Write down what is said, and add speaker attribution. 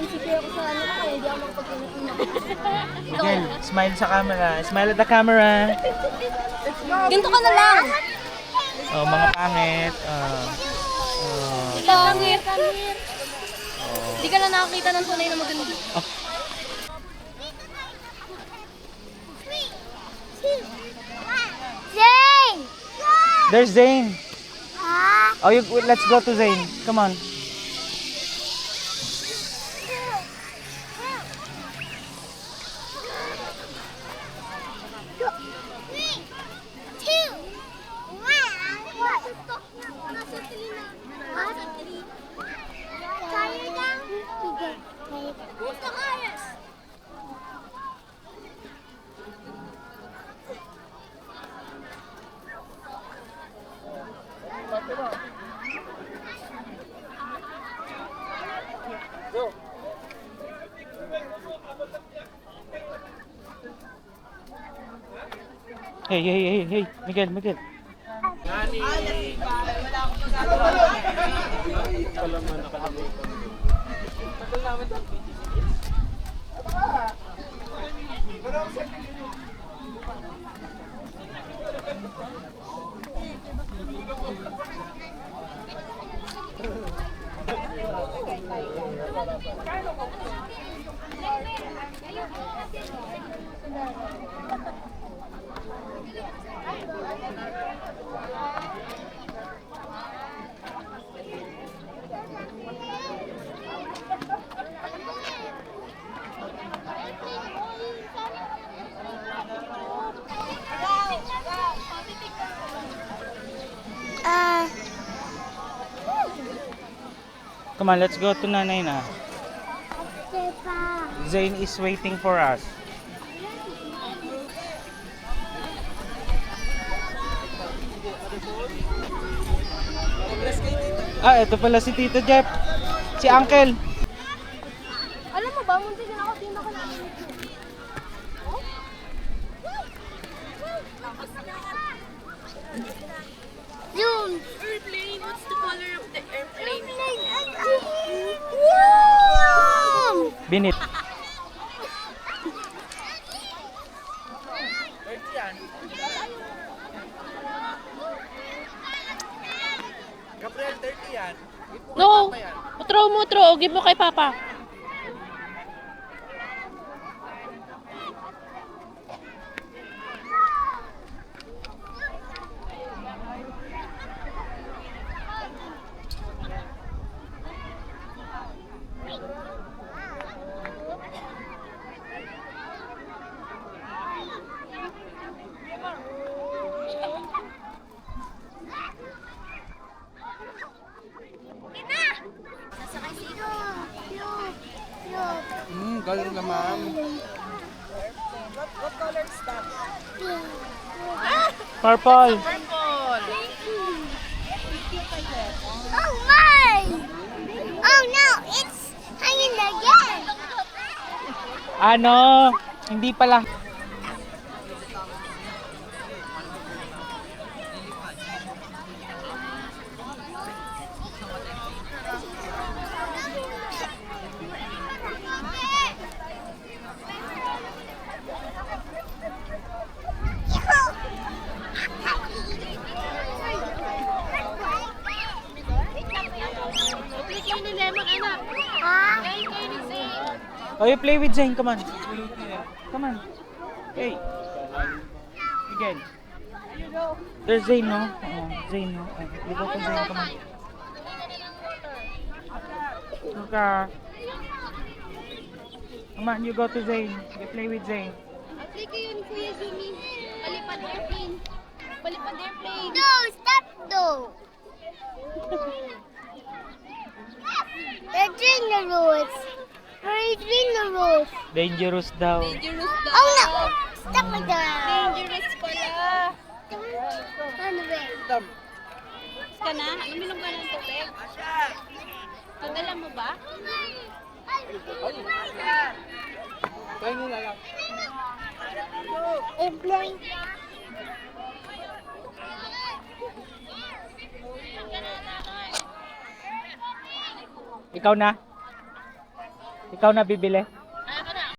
Speaker 1: PCP ako sa ano ko, hindi ako makapag-inutunan.
Speaker 2: Miguel, smile sa camera. Smile at the camera.
Speaker 1: Ginto ka na lang!
Speaker 2: Oh, mga pangit.
Speaker 1: Pangit! Hindi ka na nakakita ng tunay na maganda. Zane!
Speaker 2: There's Zane. Oh, let's go to Zane. Come on. Hey, Miguel. Come on, let's go to Nanay na. Zane is waiting for us. Ito pala si Tito Jeff. Si Uncle.
Speaker 1: Alam mo ba, munti din ako tinako namin. Zoom! Airplane, what's the color of the airplane?
Speaker 2: Binit. Gabriel, 30 yan.
Speaker 3: No! Throw. Give mo kay Papa.
Speaker 2: Galing naman.
Speaker 4: What color is that?
Speaker 2: Purple.
Speaker 1: Oh my! Oh no, it's hanging again!
Speaker 2: Ano? Hindi pala. Oh, you play with Zane. Come on. Come on. Hey. Again. There's Zane, no? Oh, Zane, no? Oh, you go to Zane. Come on. Okay. Come on, you go to Zane. You play with Zane.
Speaker 1: Play ko yun, Kuya Zumi. Palipad airplane. Palipad airplane. No, stop though. They're doing the rules. We're doing the rules.
Speaker 2: Dangerous daw.
Speaker 1: Oh no! Stop with that.
Speaker 3: Dangerous pala.
Speaker 1: Ano ba?
Speaker 3: Ka na? Uminom ka ng tubig? Padala mo ba?
Speaker 1: Airplane.
Speaker 2: Ikaw na? Ikaw na bibili?